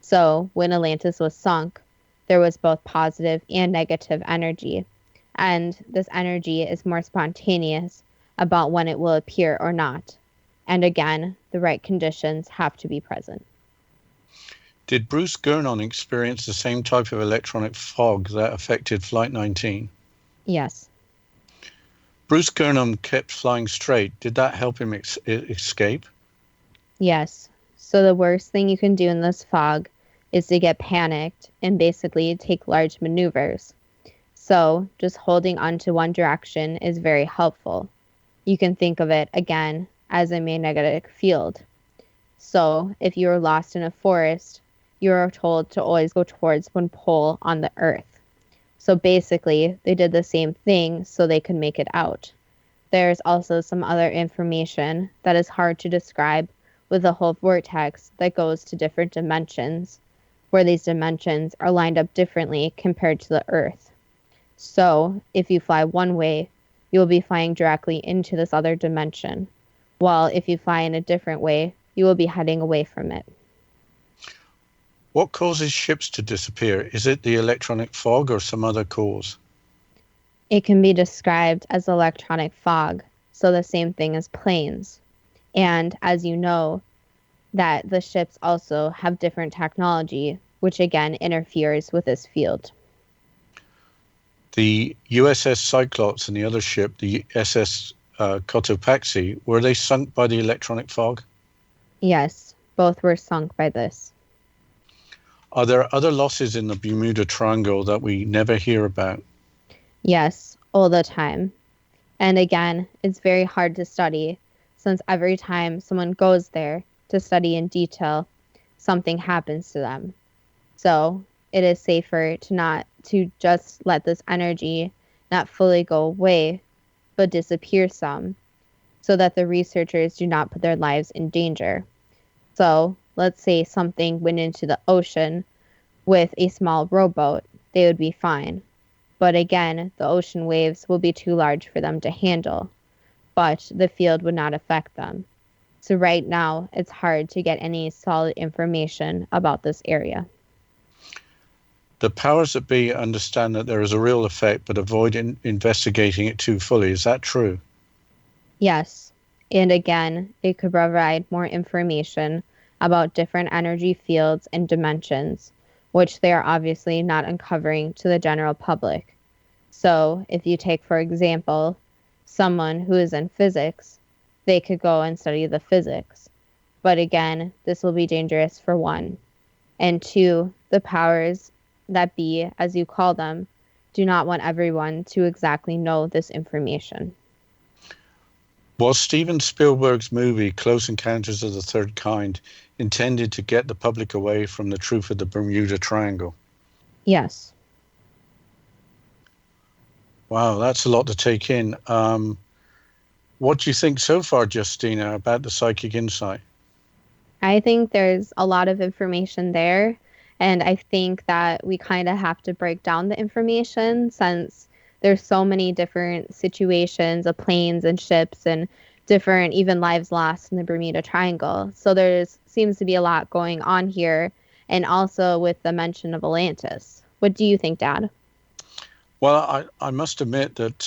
So when Atlantis was sunk, there was both positive and negative energy. And this energy is more spontaneous about when it will appear or not. And again, the right conditions have to be present. Did Bruce Gernon experience the same type of electronic fog that affected Flight 19? Yes. Bruce Gernon kept flying straight. Did that help him escape? Yes. So the worst thing you can do in this fog is to get panicked and basically take large maneuvers. So just holding onto one direction is very helpful. You can think of it again as a magnetic field. So if you are lost in a forest, you are told to always go towards one pole on the earth. So basically, they did the same thing so they could make it out. There's also some other information that is hard to describe with the whole vortex that goes to different dimensions, where these dimensions are lined up differently compared to the earth. So if you fly one way, you will be flying directly into this other dimension, while if you fly in a different way, you will be heading away from it. What causes ships to disappear? Is it the electronic fog or some other cause? It can be described as electronic fog, so the same thing as planes. And as you know, that the ships also have different technology, which again interferes with this field. The USS Cyclops and the other ship, the SS Cotopaxi, were they sunk by the electronic fog? Yes, both were sunk by this. Are there other losses in the Bermuda Triangle that we never hear about? Yes, all the time. And again, it's very hard to study since every time someone goes there to study in detail, something happens to them. So it is safer to just let this energy not fully go away, but disappear some, so that the researchers do not put their lives in danger. So let's say something went into the ocean with a small rowboat, they would be fine. But again, the ocean waves will be too large for them to handle, but the field would not affect them. So right now, it's hard to get any solid information about this area. The powers that be understand that there is a real effect, but avoid investigating it too fully. Is that true? Yes. And again, it could provide more information about different energy fields and dimensions, which they are obviously not uncovering to the general public. So if you take, for example, someone who is in physics, they could go and study the physics. But again, this will be dangerous for one. And two, the powers that be, as you call them, do not want everyone to exactly know this information. Was Steven Spielberg's movie Close Encounters of the Third Kind intended to get the public away from the truth of the Bermuda Triangle? Yes. Wow, that's a lot to take in. What do you think so far, Justina, about the psychic insight? I think there's a lot of information there. And I think that we kind of have to break down the information since there's so many different situations of planes and ships and different even lives lost in the Bermuda Triangle. So seems to be a lot going on here, and also with the mention of Atlantis. What do you think, Dad? Well, I must admit that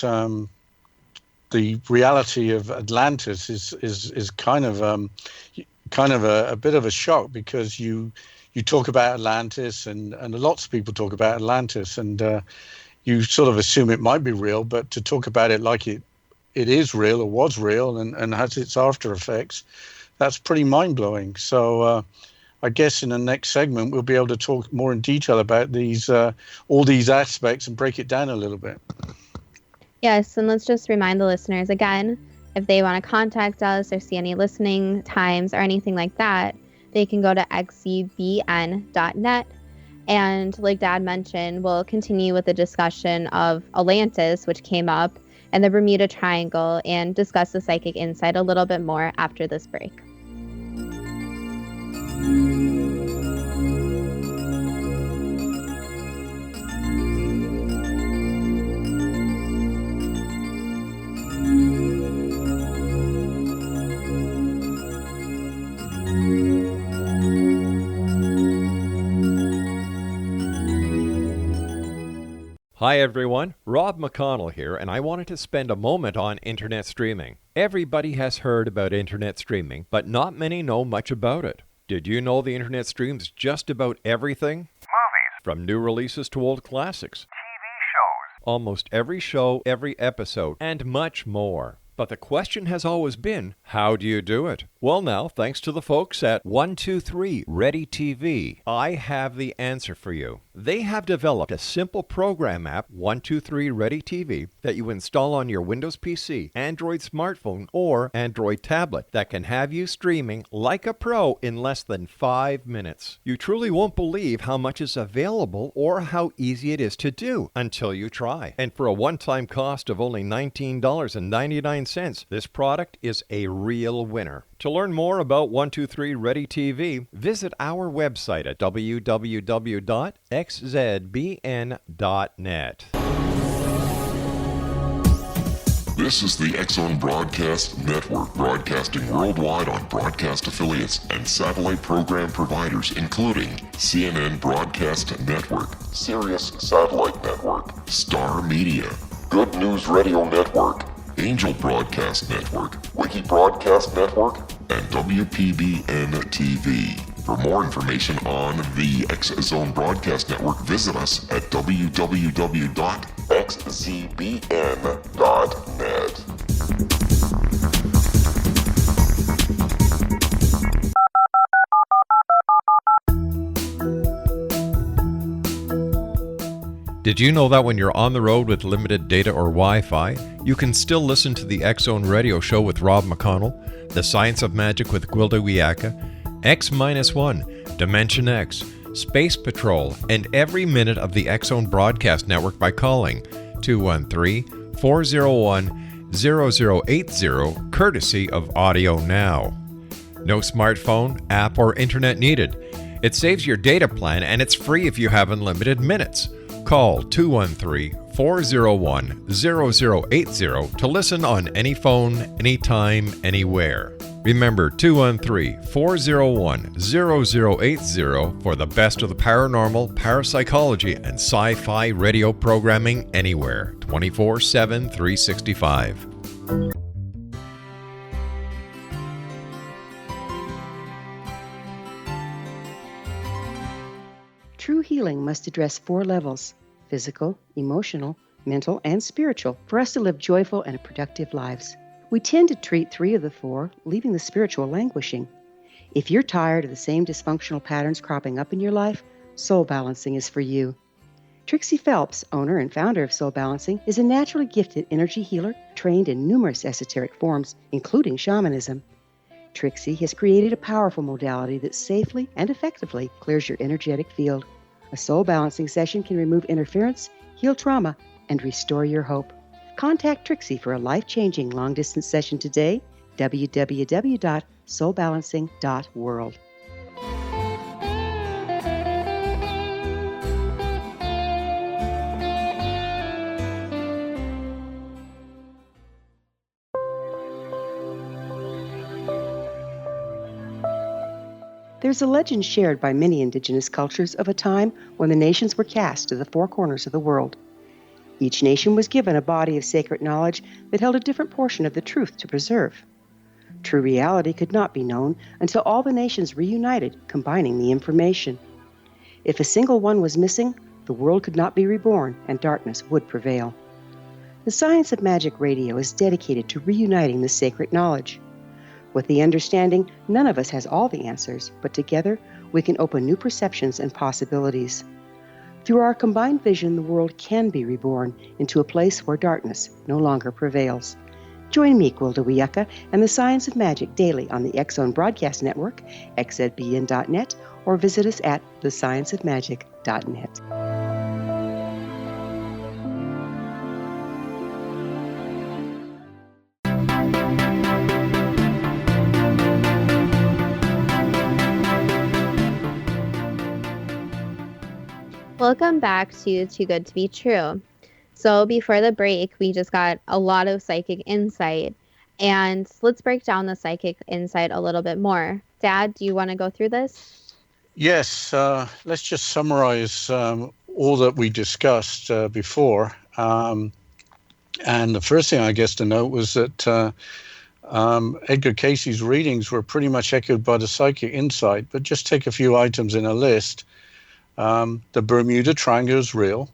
the reality of Atlantis is kind of a bit of a shock, because you talk about Atlantis and lots of people talk about Atlantis, and you sort of assume it might be real, but to talk about it like it is real or was real and has its after effects, that's pretty mind-blowing. So I guess in the next segment, we'll be able to talk more in detail about all these aspects and break it down a little bit. Yes, and let's just remind the listeners again, if they want to contact us or see any listening times or anything like that, they can go to xcbn.net. And like Dad mentioned, we'll continue with the discussion of Atlantis, which came up, and the Bermuda Triangle, and discuss the psychic insight a little bit more after this break. Hi everyone, Rob McConnell here, and I wanted to spend a moment on internet streaming. Everybody has heard about internet streaming, but not many know much about it. Did you know the internet streams just about everything? Movies. From new releases to old classics. TV shows. Almost every show, every episode, and much more. But the question has always been, how do you do it? Well now, thanks to the folks at 123 Ready TV, I have the answer for you. They have developed a simple program app, 123 Ready TV, that you install on your Windows PC, Android smartphone, or Android tablet that can have you streaming like a pro in less than 5 minutes. You truly won't believe how much is available or how easy it is to do until you try. And for a one-time cost of only $19.99, this product is a real winner. To learn more about 123 Ready TV, visit our website at www.xzbn.net. This is the X-Zone Broadcast Network, broadcasting worldwide on broadcast affiliates and satellite program providers, including CNN Broadcast Network, Sirius Satellite Network, Star Media, Good News Radio Network, Angel Broadcast Network, Wiki Broadcast Network, and WPBN TV. For more information on the X-Zone Broadcast Network, visit us at www.xzbn.net. Did you know that when you're on the road with limited data or Wi-Fi, you can still listen to the X-Zone Radio Show with Rob McConnell, The Science of Magic with Gwilda Wiyaka, X-1, Dimension X, Space Patrol, and every minute of the X-Zone Broadcast Network by calling 213-401-0080, courtesy of Audio Now. No smartphone, app, or internet needed. It saves your data plan and it's free if you have unlimited minutes. Call 213-401-0080 to listen on any phone, anytime, anywhere. Remember 213-401-0080 for the best of the paranormal, parapsychology, and sci-fi radio programming anywhere, 24/7, 365. True healing must address 4 levels: physical, emotional, mental, and spiritual, for us to live joyful and productive lives. We tend to treat 3 of the 4, leaving the spiritual languishing. If you're tired of the same dysfunctional patterns cropping up in your life, Soul Balancing is for you. Trixie Phelps, owner and founder of Soul Balancing, is a naturally gifted energy healer trained in numerous esoteric forms, including shamanism. Trixie has created a powerful modality that safely and effectively clears your energetic field. A Soul Balancing session can remove interference, heal trauma, and restore your hope. Contact Trixie for a life-changing long-distance session today, www.soulbalancing.world. There's a legend shared by many indigenous cultures of a time when the nations were cast to the 4 corners of the world. Each nation was given a body of sacred knowledge that held a different portion of the truth to preserve. True reality could not be known until all the nations reunited, combining the information. If a single one was missing, the world could not be reborn and darkness would prevail. The Science of Magic Radio is dedicated to reuniting the sacred knowledge. With the understanding, none of us has all the answers, but together we can open new perceptions and possibilities. Through our combined vision, the world can be reborn into a place where darkness no longer prevails. Join me, Gwilda Wiyaka, and the Science of Magic daily on the X-Zone Broadcast Network, xzbn.net, or visit us at thescienceofmagic.net. Welcome back to Too Good to Be True. So before the break, we just got a lot of psychic insight. And let's break down the psychic insight a little bit more. Dad, do you want to go through this? Yes, let's just summarize all that we discussed before. And the first thing I guess to note was that Edgar Casey's readings were pretty much echoed by the psychic insight, but just take a few items in a list. The Bermuda Triangle is real.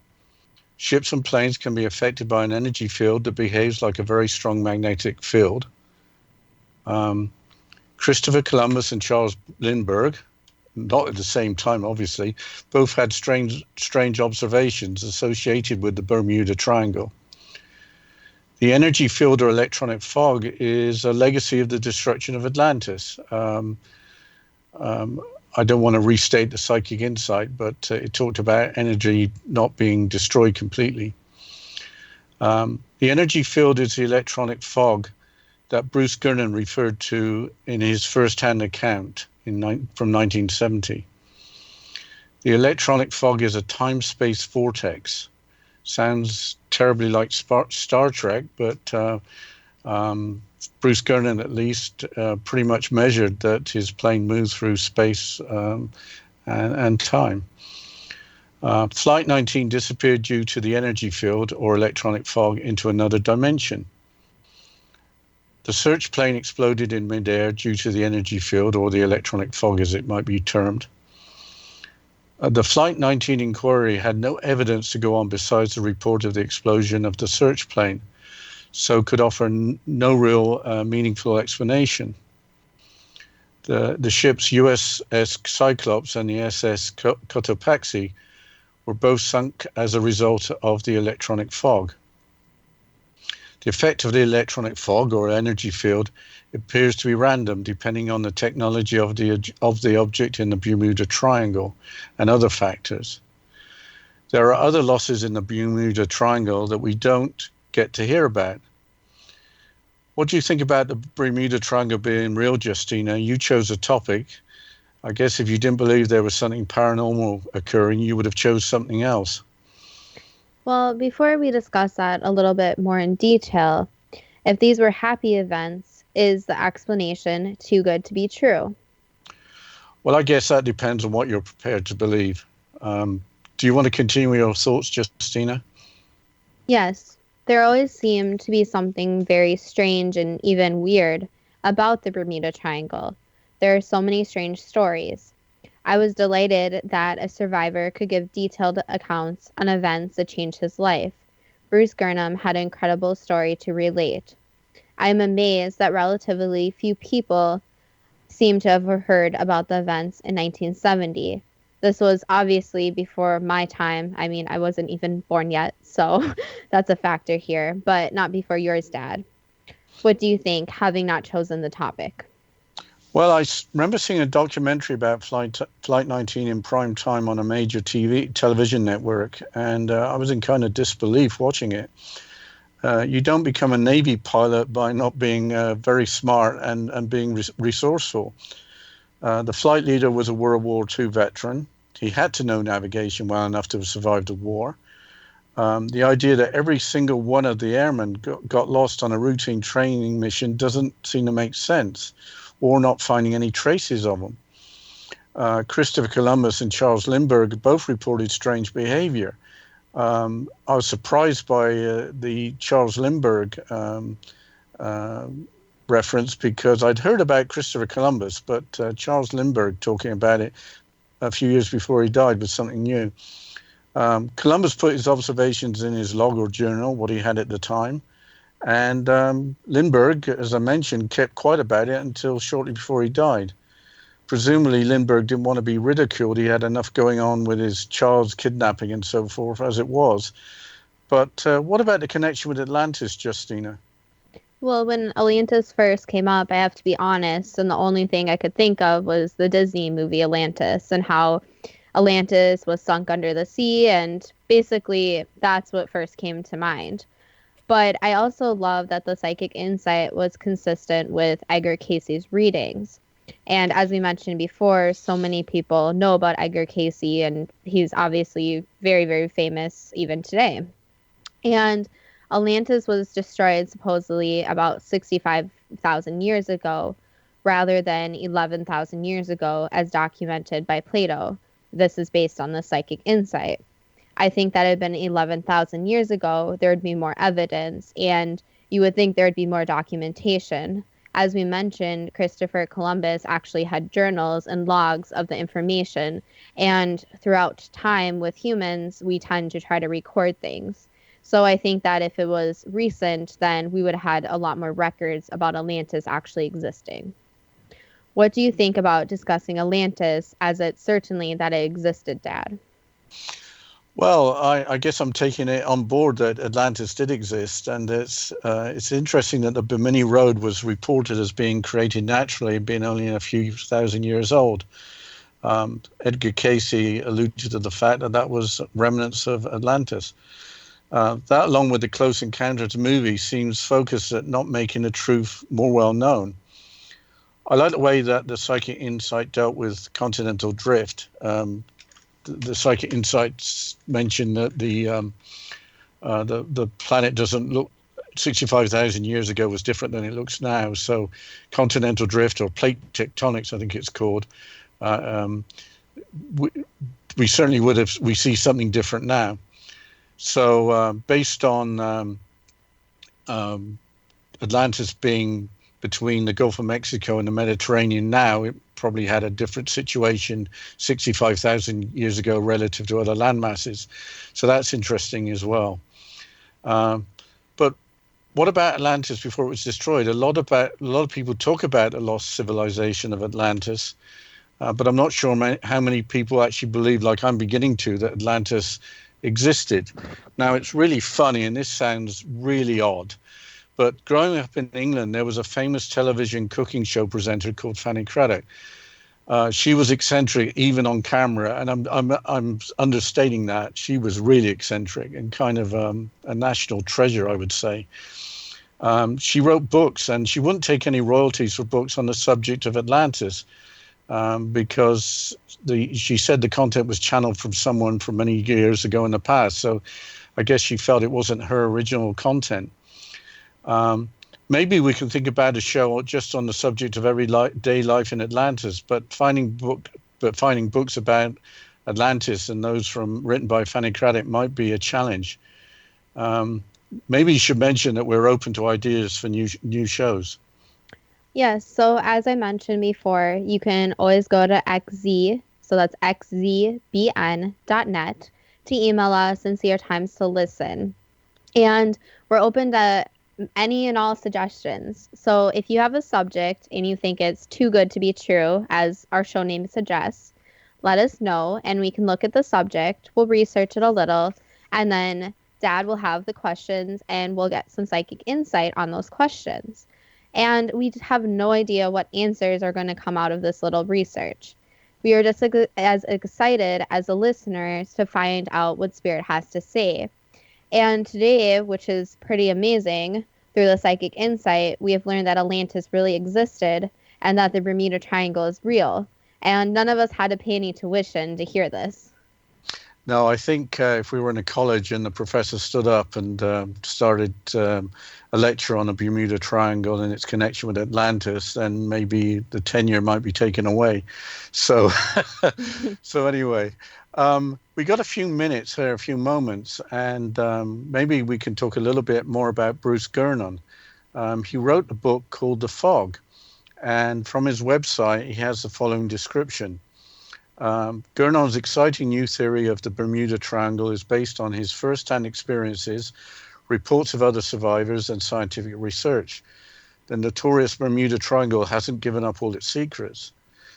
Ships and planes can be affected by an energy field that behaves like a very strong magnetic field. Christopher Columbus and Charles Lindbergh, not at the same time, obviously, both had strange observations associated with the Bermuda Triangle. The energy field or electronic fog is a legacy of the destruction of Atlantis. I don't want to restate the psychic insight, but it talked about energy not being destroyed completely. The energy field is the electronic fog that Bruce Gernon referred to in his first-hand account from 1970. The electronic fog is a time-space vortex Sounds terribly like Star Trek, but Bruce Gernon at least pretty much measured that his plane moved through space and time. Flight 19 disappeared due to the energy field or electronic fog into another dimension. The search plane exploded in midair due to the energy field or the electronic fog, as it might be termed. The Flight 19 inquiry had no evidence to go on besides the report of the explosion of the search plane, so could offer no real meaningful explanation. The ships USS Cyclops and the SS Cotopaxi were both sunk as a result of the electronic fog. The effect of the electronic fog or energy field appears to be random depending on the technology of the object in the Bermuda Triangle and other factors. There are other losses in the Bermuda Triangle that we don't get to hear about. What do you think about the Bermuda Triangle being real, Justina? You chose a topic. I guess if you didn't believe there was something paranormal occurring, you would have chose something else. Well, before we discuss that a little bit more in detail, if these were happy events, is the explanation too good to be true? Well, I guess that depends on what you're prepared to believe. Do you want to continue your thoughts, Justina? Yes, there always seemed to be something very strange and even weird about the Bermuda Triangle. There are so many strange stories. I was delighted that a survivor could give detailed accounts on events that changed his life. Bruce Gurnham had an incredible story to relate. I am amazed that relatively few people seem to have heard about the events in 1970. This was obviously before my time. I mean, I wasn't even born yet, so that's a factor here, but not before yours, Dad. What do you think, having not chosen the topic? Well, I remember seeing a documentary about Flight 19 in prime time on a major television network, and I was in kind of disbelief watching it. You don't become a Navy pilot by not being very smart and being resourceful. The flight leader was a World War II veteran. He had to know navigation well enough to have survived the war. The idea that every single one of the airmen got lost on a routine training mission doesn't seem to make sense, or not finding any traces of them. Christopher Columbus and Charles Lindbergh both reported strange behavior. I was surprised by the Charles Lindbergh reference because I'd heard about Christopher Columbus, but Charles Lindbergh talking about it a few years before he died was something new. Columbus put his observations in his log or journal, what he had at the time. And Lindbergh, as I mentioned, kept quiet about it until shortly before he died. Presumably, Lindbergh didn't want to be ridiculed. He had enough going on with his child's kidnapping and so forth as it was. But what about the connection with Atlantis, Justina? Well, when Atlantis first came up, I have to be honest, and the only thing I could think of was the Disney movie Atlantis and how Atlantis was sunk under the sea, and basically that's what first came to mind. But I also love that the psychic insight was consistent with Edgar Cayce's readings. And as we mentioned before, so many people know about Edgar Cayce, and he's obviously very, very famous even today. And Atlantis was destroyed supposedly about 65,000 years ago, rather than 11,000 years ago as documented by Plato. This is based on the psychic insight. I think that had been 11,000 years ago, there would be more evidence, and you would think there would be more documentation. As we mentioned, Christopher Columbus actually had journals and logs of the information, and throughout time with humans, we tend to try to record things. So I think that if it was recent, then we would have had a lot more records about Atlantis actually existing. What do you think about discussing Atlantis as it's certainly that it existed, Dad? Well, I guess I'm taking it on board that Atlantis did exist, and it's interesting that the Bimini Road was reported as being created naturally, being only a few thousand years old. Edgar Cayce alluded to the fact that that was remnants of Atlantis. That, along with the Close Encounters movie, seems focused at not making the truth more well known. I like the way that the psychic insight dealt with continental drift. The psychic insights mentioned that the The planet doesn't look 65,000 years ago was different than it looks now. So continental drift or plate tectonics, I think it's called. We certainly we see something different now. So based on Atlantis being between the Gulf of Mexico and the Mediterranean now, it probably had a different situation 65,000 years ago relative to other land masses. So that's interesting as well. But what about Atlantis before it was destroyed? A lot of people talk about the lost civilization of Atlantis, but I'm not sure how many people actually believe, like I'm beginning to, that Atlantis existed. Now, it's really funny, and this sounds really odd, but growing up in England, there was a famous television cooking show presenter called Fanny Craddock. She was eccentric even on camera, and I'm understating that. She was really eccentric and kind of a national treasure, I would say. She wrote books, and she wouldn't take any royalties for books on the subject of Atlantis because she said the content was channeled from someone from many years ago in the past. So I guess she felt it wasn't her original content. Maybe we can think about a show just on the subject of everyday life in Atlantis, but finding books about Atlantis and those written by Fanny Craddock might be a challenge. Maybe you should mention that we're open to ideas for new shows. Yes, so as I mentioned before, you can always go to XZ, so that's xzbn.net, to email us and see our times to listen. And we're open to any and all suggestions. So if you have a subject and you think it's too good to be true, as our show name suggests, let us know and we can look at the subject, we'll research it a little, and then Dad will have the questions and we'll get some psychic insight on those questions. And we have no idea what answers are going to come out of this little research. We are just as excited as the listeners to find out what Spirit has to say. And today, which is pretty amazing, through the psychic insight, we have learned that Atlantis really existed and that the Bermuda Triangle is real. And none of us had to pay any tuition to hear this. No, I think if we were in a college and the professor stood up and started a lecture on the Bermuda Triangle and its connection with Atlantis, then maybe the tenure might be taken away. So, so anyway, we got a few minutes here, a few moments, and maybe we can talk a little bit more about Bruce Gernon. He wrote a book called The Fog, and from his website, he has the following description. Gernon's exciting new theory of the Bermuda Triangle is based on his first-hand experiences, reports of other survivors, and scientific research. The notorious Bermuda Triangle hasn't given up all its secrets.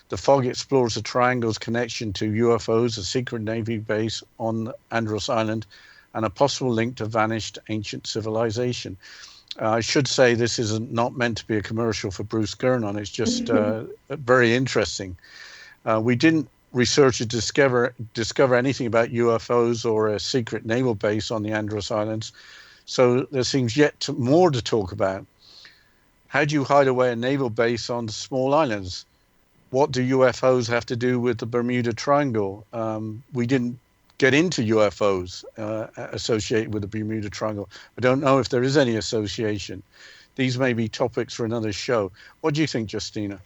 The Fog explores the triangle's connection to UFOs, a secret Navy base on Andros Island, and a possible link to vanished ancient civilization. I should say this is not meant to be a commercial for Bruce Gernon. It's just very interesting. We didn't research to discover anything about UFOs or a secret naval base on the Andros Islands, so there seems more to talk about. How do you hide away a naval base on small islands? What do UFOs have to do with the Bermuda Triangle? We didn't get into UFOs associated with the Bermuda Triangle. I don't know if there is any association. These may be topics for another show. What do you think, Justina?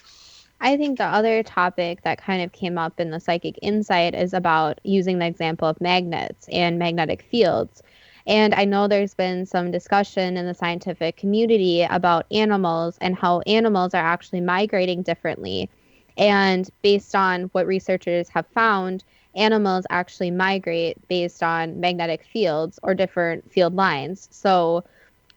I think the other topic that kind of came up in the psychic insight is about using the example of magnets and magnetic fields. And I know there's been some discussion in the scientific community about animals and how animals are actually migrating differently. And based on what researchers have found, animals actually migrate based on magnetic fields or different field lines. So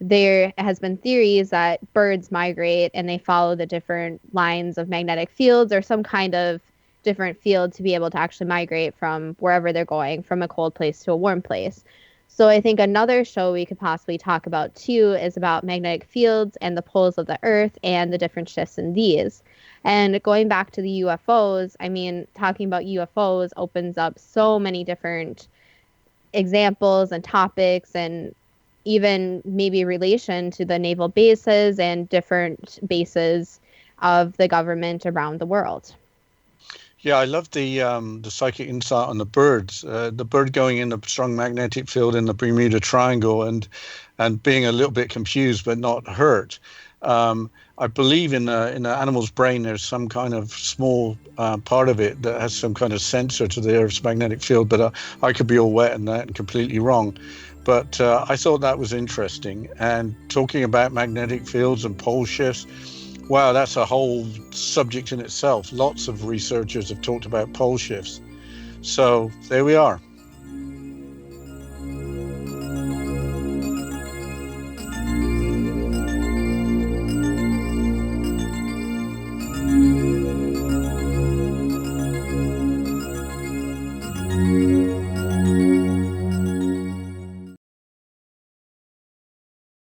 there has been theories that birds migrate and they follow the different lines of magnetic fields or some kind of different field to be able to actually migrate from wherever they're going, from a cold place to a warm place. So I think another show we could possibly talk about too is about magnetic fields and the poles of the Earth and the different shifts in these. And going back to the UFOs, I mean, talking about UFOs opens up so many different examples and topics, and even maybe relation to the naval bases and different bases of the government around the world. Yeah, I love the psychic insight on the birds. The bird going in a strong magnetic field in the Bermuda Triangle and being a little bit confused but not hurt. I believe in the animal's brain there's some kind of small part of it that has some kind of sensor to the Earth's magnetic field, but I could be all wet in that and completely wrong. But I thought that was interesting. And talking about magnetic fields and pole shifts, wow, that's a whole subject in itself. Lots of researchers have talked about pole shifts. So there we are.